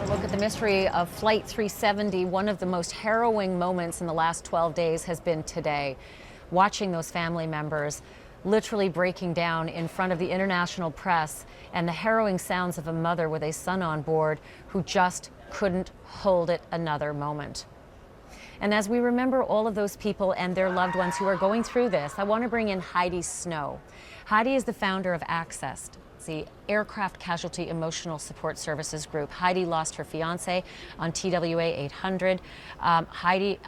Look at the mystery of Flight 370. One of the most harrowing moments in the last 12 days has been today. Watching those family members literally breaking down in front of the international press, and the harrowing sounds of a mother with a son on board who just couldn't hold it another moment. And as we remember all of those people and their loved ones who are going through this, I want to bring in Heidi Snow. Heidi is the founder of Access, the Aircraft Casualty Emotional Support Services Group. Heidi lost her fiance on TWA 800. Heidi,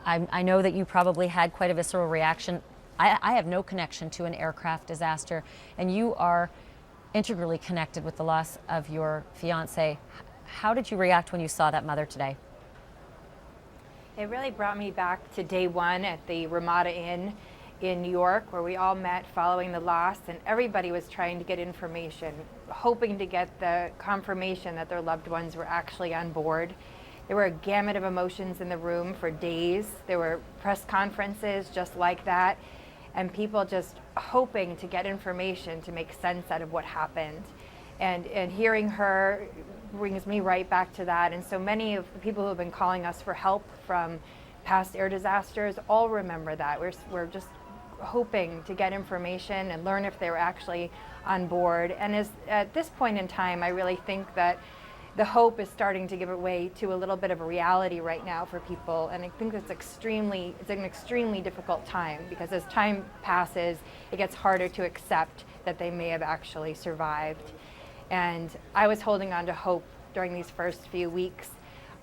I know that you probably had quite a visceral reaction. I have no connection to an aircraft disaster, and you are integrally connected with the loss of your fiance. How did you react when you saw that mother today? It really brought me back to day one at the Ramada Inn in New York, where we all met following the loss, and everybody was trying to get information, hoping to get the confirmation that their loved ones were actually on board. There were a gamut of emotions in the room for days. There were press conferences just like that, and people just hoping to get information to make sense out of what happened. And hearing her brings me right back to that. And so many of the people who have been calling us for help from past air disasters all remember that. We're just hoping to get information and learn if they were actually on board. And at this point in time, I really think that the hope is starting to give way to a little bit of a reality right now for people. And I think it's an extremely difficult time, because as time passes, it gets harder to accept that they may have actually survived. And I was holding on to hope during these first few weeks.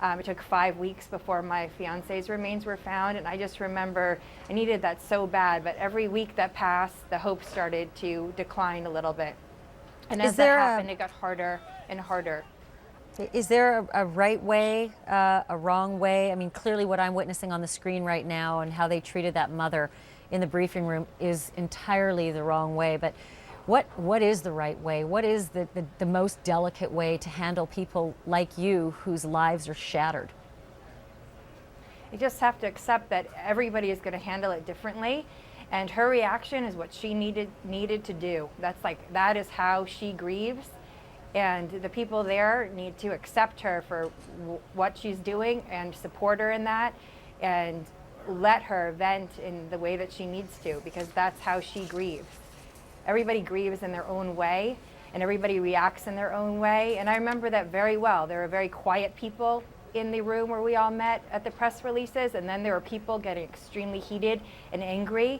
It took 5 weeks before my fiance's remains were found, and I just remember I needed that so bad, but every week that passed, the hope started to decline a little bit. And as that happened, it got harder and harder. Is there a right way, a wrong way? I mean, clearly what I'm witnessing on the screen right now and how they treated that mother in the briefing room is entirely the wrong way, but what is the right way? What is the most delicate way to handle people like you whose lives are shattered? You just have to accept that everybody is going to handle it differently, and her reaction is what she needed to do. That is how she grieves, and the people there need to accept her for what she's doing and support her in that, and let her vent in the way that she needs to, because that's how she grieves. Everybody grieves in their own way, and everybody reacts in their own way. And I remember that very well. There were very quiet people in the room where we all met at the press releases, and then there were people getting extremely heated and angry.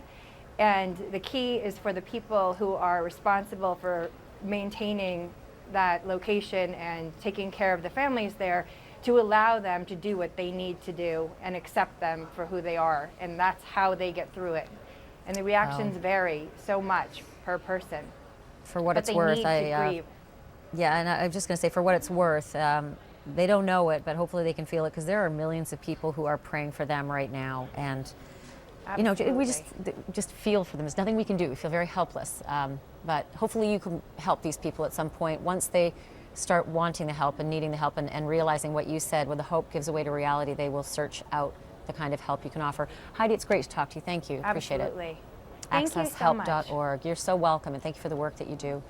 And the key is for the people who are responsible for maintaining that location and taking care of the families there, to allow them to do what they need to do and accept them for who they are. And that's how they get through it. And the reactions vary so much per person. For what it's worth, yeah, and I'm just going to say, for what it's worth, they don't know it, but hopefully they can feel it, because there are millions of people who are praying for them right now, and absolutely, we just feel for them. There's nothing we can do. We feel very helpless, but hopefully you can help these people at some point once they start wanting the help and needing the help, and realizing what you said, when the hope gives way to reality, they will search out the kind of help you can offer. Heidi, it's great to talk to you. Thank you. Appreciate it. Absolutely. Thank you so much. AccessHelp.org. You're so welcome, and thank you for the work that you do.